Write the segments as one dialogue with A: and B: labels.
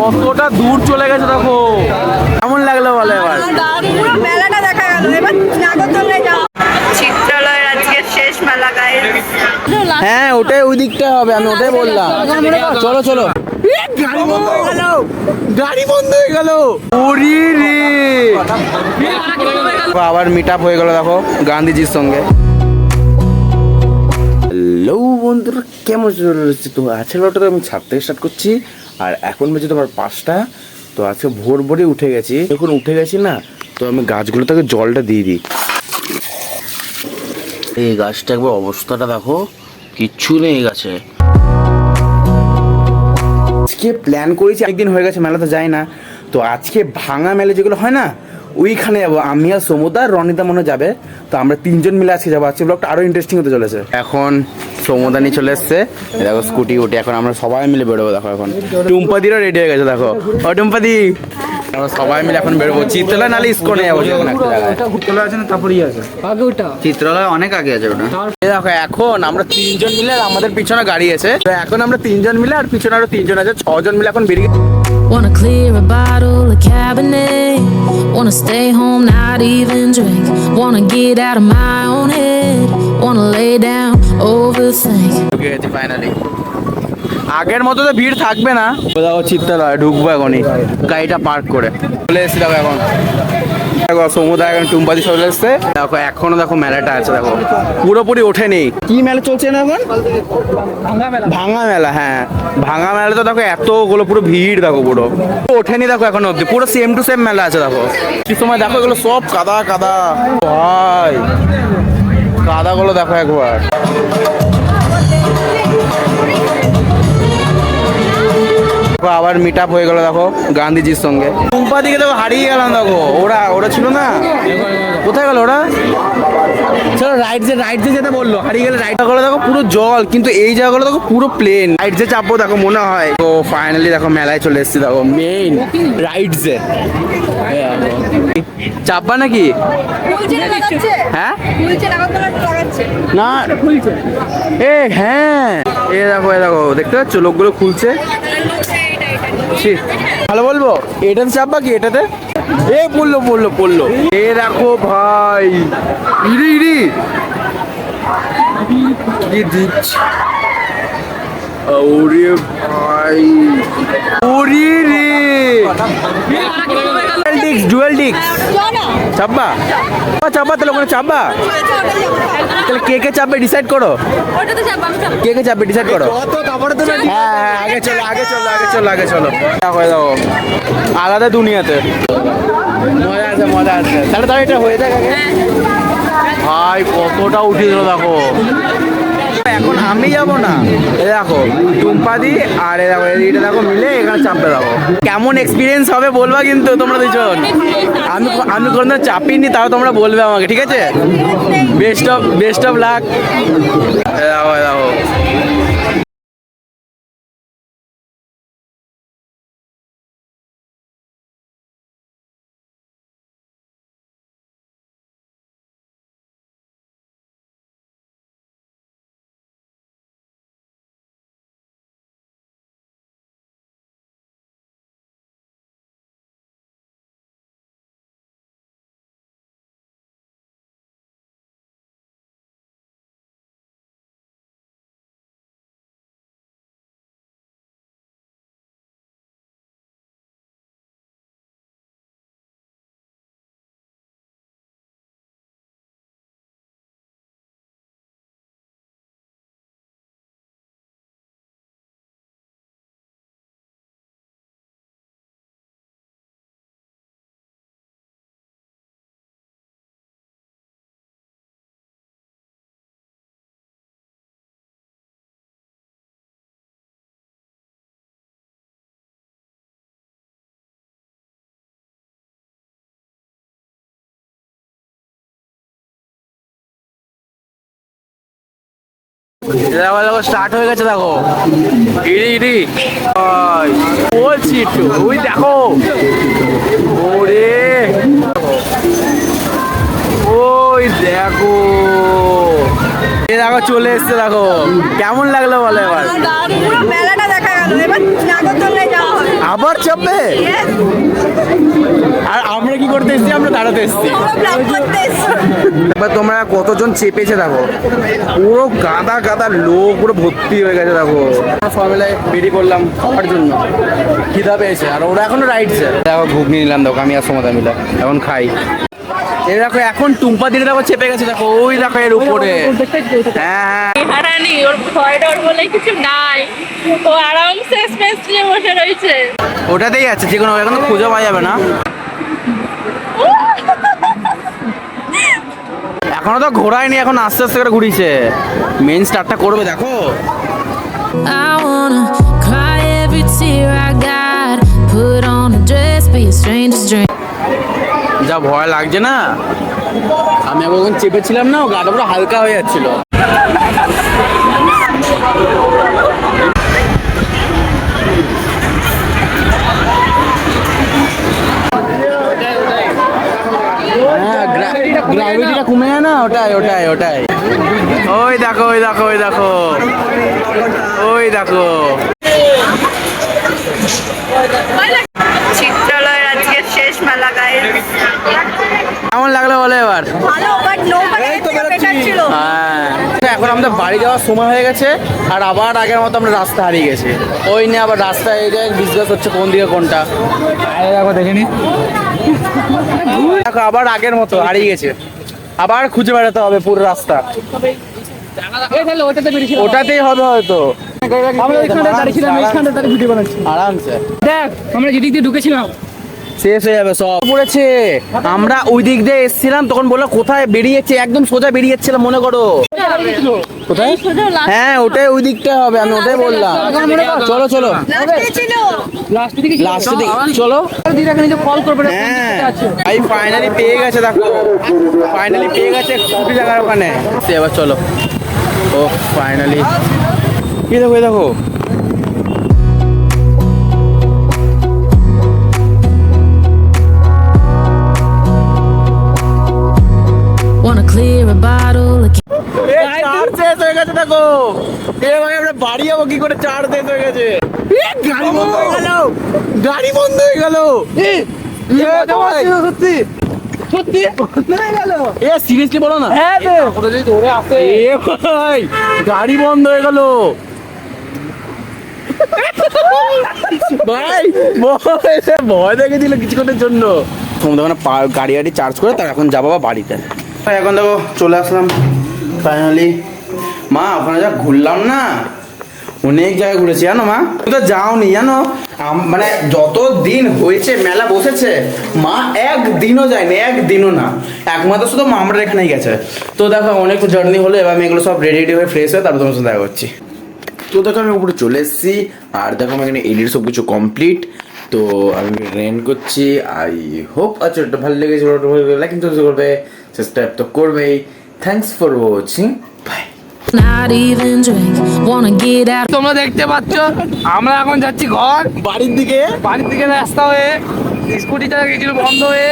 A: কতটা দূর চলে গেছে দেখো। কেমন লাগলো বলে এবার?
B: পুরো মেলাটা দেখা গেল। এবার নাগরদোলায় যাও। চিত্রালয়ের আজকে শেষ মেলা গাইস।
A: হ্যাঁ ওটাই ওই দিকটা হবে, আমি ওটাই বললাম। চলো চলো। গাড়ি বন্ধ হয়ে গেল, গাড়ি বন্ধ হয়ে গেল। ওরে রে, আবার মিট আপ হয়ে গেল দেখো গান্ধীজির সঙ্গে। হ্যালো বন্ধুরা, কেমন চলছে? তো আজকের ব্লগটা আমি ছাদ থেকে স্টার্ট করছি। আর এখন বেজে তোমার 5টা। তো আজকে ভোর ভোরে উঠে গেছি। যখন উঠে গেছি না, তো আমি গাছগুলো থেকে জলটা দিয়ে দিই। এই গাছটা একবার অবস্থাটা দেখো, কিচ্ছু নেই এই গাছে। আজকে প্ল্যান করেছি, একদিন হয়ে গেছে মেলাতে যাই না। তো আজকে ভাঙা মেলা যেগুলো হয় না, ওইখানে যাবো। আমি আর সমুদা আর রনিতা মনে যাবে। তো আমরা 3জন মিলে আজকে যাবো। আজকে ব্লগটা আরো ইন্টারেস্টিং হতে চলেছে। এখন সমুদা নিয়ে চলে এসছে, দেখো স্কুটি উঠে এখন আমরা সবাই মিলে বেরোবো। দেখো এখন টুম্পাদিরও রেডি হয়ে গেছে। দেখো ও টুম্পাদি, আমরা সবাই মিলে এখন বেরোবো। চিত্রালয় নালে ইস্কনে যাবো যেকোনো একটা জায়গায়। চিত্রালয় অনেক আগে আছে ওটা। দেখো এখন আমরা 3জন মিলে, আর আমাদের পিছনে গাড়ি আছে। তো এখন আমরা 3জন মিলে, আর পিছনে আরো 3জন আছে, 6জন মিলে এখন বেরিয়ে।
C: Wanna clear a bottle of Cabernet. Wanna stay home, not even drink. Wanna get out of my own head. Wanna lay down, overthink.
A: ঢুকে গেছি ফাইনালি। আগের মতো তো ভিড় থাকবে না। দেখো চিত্রালয় ঢুকবো এখনই, গাড়িটা পার্ক করে চলে এসেছি। দেখো এখন দেখো সমুদ্র, এখন টুম্পাদি চলে এসছে। দেখো এখনো দেখো মেলাটা আছে, দেখো পুরোপুরি ওঠেনি। কি মেলা চলছে না এখন? ভাঙা মেলা। হ্যাঁ ভাঙা মেলা। তো দেখো এতগুলো পুরো ভিড়, দেখো পুরো ওঠেনি দেখো এখন অব্দি। পুরো সেম টু সেম মেলা আছে। দেখো কি সময় দেখো এগুলো সব কাদা কাদা ভাই, কাদাগুলো দেখো একবার। আবার মিট আপ হয়ে গেল দেখো গান্ধীজির সঙ্গে। টুম্পাদিকে দেখো হারিয়ে গেলাম। দেখো ওরা ছিল না, কোথায় গেল ওরা? চলো রাইড যে যেতে বললো, হারিয়ে গেলে। রাইড গুলো দেখো পুরো জল, কিন্তু এই জায়গাগুলো দেখো পুরো প্লেন। রাইড যে চাপবো দেখো মনে হয়। তো ফাইনালি দেখো মেলায় চলে এসেছি। দেখো মেইন রাইড যে চাপবা নাকি? হ্যাঁ না এ হ্যাঁ এ দেখো দেখতে পাচ্ছ লোকগুলো খুলছে। ভালো বলবো, এটাতে চাপবা কি? এটাতে এ পড়লো। এ দেখো ভাই, ইরি কি দিচ্ছি। ওরে ভাই, ওরে রে, ডুয়েল ডিস্ক চাপবা তাহলে ওখানে চাপবা। তাহলে কে চাপবে ডিসাইড করো। কে চাপবে ডিসাইড করো। হ্যাঁ আগে চলো। দেখো আলাদা দুনিয়াতে মজা আছে। তাহলে এটা হয়ে যাক আগে। ভাই কতটা উঠে গেল দেখো। এখন আমি যাবো না, দেখো টুম্পাদি আর দেখো এইটা দেখো মিলে এখানে চাপবে। দেখো কেমন এক্সপিরিয়েন্স হবে বলবা কিন্তু তোমরা দুজন। আমি কোনো চাপিনি, তাও তোমরা বলবে আমাকে, ঠিক আছে? Best of luck. দেখো স্টার্ট হয়ে গেছে। দেখো ইরি বলছি একটু, ওই দেখো ওরে, ওই দেখো চলে এসছে। দেখো কেমন লাগলো বলে এবার?
B: পুরো মেলাটা দেখা গেল। এবার নাগরদোলায় যাওয়া হবে।
A: আবার চাপবে?
B: Yes,
A: আর আমরা কি করতে এসেছি? আমরা দাঁড়াতে এসেছি।
B: তোমরা vlog করতে এসছো।
A: এবার তোমরা কতজন চেপেছে দেখো, পুরো গাদা গাদা লোক পুরো ভর্তি হয়ে গেছে দেখো। সবাই বেরিয়ে পড়লাম খাওয়ার জন্য, খিদা পেয়েছে আর ওরা এখনো রাইডছে। দেখো ঘুগনি নিলাম, দেখো আমি আর সমতা মিলে এখন খাই। এই দেখো এখন টুম্পা দিদি দেখো চেপে গেছে, দেখো ওই দেখো এর উপরে। হ্যাঁ
D: হারানি ওর ভয় ডর বলে কিছু নাই, ও আরামসে স্পেস নিয়ে বসে রয়েছে।
A: ওটাতেই আছে, যে কোনো এখন খুঁজে পাওয়া যাবে না। এখনো তো ঘোরায়নি, এখন আস্তে আস্তে করে ঘুরিছে। মেন স্টার্টটা করবে দেখো।
C: I wanna cry every tear I got. Put on a dress, be a stranger's dream.
A: যা ভয় লাগছে না, আমি এখন চেপেছিলাম না, ও গাটা পুরো হালকা হয়ে যাচ্ছিল। গ্র্যাভিটিটা কমে যায় না, ওটাই ওটাই ওটাই। ওই দেখো ওই দেখো ওই দেখো ওই দেখো।
B: চিত্রালয়ের আজকে শেষ মেলা গাইস।
A: কেমন লাগলো বলো এবার?
B: ভালো, বাট নো বেটার ছিল।
A: হ্যাঁ, এখন আমাদের বাড়ি যাওয়ার সময় হয়ে গেছে, আর আবার আগের মতো আমরা রাস্তা হারিয়ে গেছি। ওই নিয়ে আবার রাস্তায় এই জায়গায় বিজনেস হচ্ছে কোন দিকে কোনটা। দেখো দেখিনি, দেখো আবার আগের মতো হারিয়ে গেছে, আবার খুঁজে বেড়াতে হবে পুরো রাস্তা। ওটাতেই হবে হয়তো। আরামসে
E: দেখ আমরা যেদিক দিয়ে ঢুকেছিলাম
A: শেষ হয়ে যাবে সব পড়েছে। আমরা ওই দিক দিয়ে এসেছিলাম, তখন বললো কোথায় বেরিয়েছে, একদম সোজা বেরিয়েছিলাম মনে করো। কোথায়? হ্যাঁ ওটাই, ওই দিকটা হবে, আমি ওটাই বললাম। চলো চলো
B: লাস্টে ছিল।
E: লাস্টের দিকে
A: লাস্টের দিকে চলো।
E: দিদাকে নিজে কল করবে
A: হ্যাঁ ভাই ফাইনালি পেয়ে গেছে, দেখো ফাইনালি পেয়ে গেছে ছুটি জায়গার ওখানে। এবার চলো। ও ফাইনালি এই দেখো এই দেখো।
C: Wanna clear a bottle of
A: চার শেষ হয়ে গেছে দেখো। এ ভাই আমরা বাড়ি যাবো কি করে, চার শেষ হয়ে গেছে। গাড়ি বন্ধ হয়ে গেল, গাড়ি বন্ধ হয়ে গেল। সত্যি সত্যি হয়ে গেল। এ সিরিয়াসলি বলো না।
E: হ্যাঁ যদি ধরে আসে
A: এ ভাই গাড়ি বন্ধ হয়ে গেল ভাই। ভয় দেখে দিল কিছুক্ষণের জন্য। গাড়ি গাড়ি চার্জ করে তার এখন যাবো বাড়িতে। এখন দেখো চলে আসলাম ফাইনালি। মা ওখানে যা ঘুরলাম না, অনেক জায়গায় ঘুরেছি জানো মা। তুমি তো যাওনি জানো, মানে যত দিন হয়েছে মেলা বসেছে মা একদিনও যায়নি, একদিনও না, একমাত্র শুধু মামার এখানেই গেছে। তো দেখো অনেক জার্নি হলো, এবার আমি এগুলো সব রেডি হয়ে ফ্রেশ হয়ে তারপর তোমার সাথে দেখা করছি। তো দেখো আমি উপরে চলে এসেছি, আর দেখো আমার এখানে এডিট সব কিছু কমপ্লিট। তো আমি রেন্ট করছি। আই হোপ আচ্ছা ওটা ভালো লেগেছে, লাইক করবে, সাবস্ক্রাইব তো করবেই। Thanks for watching, bye.
C: not even drink. Wanna get out
E: তোমরা দেখতে পাচ্ছ আমরা এখন যাচ্ছি ঘর
A: বাড়ির দিকে।
E: বাড়ির দিকে রাস্তা হয়ে স্কুটিটা গেছিল বন্ধ হয়ে,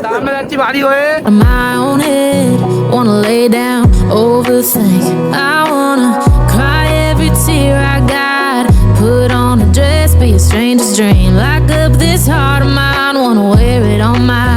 E: তা আমরা যাচ্ছি বাড়ি হয়ে।
C: of my own head. Wanna lay down, overthink. I wanna cry every tear I got. Put on a dress, be a stranger's dream. Lock up this heart of mine, wanna wear it on my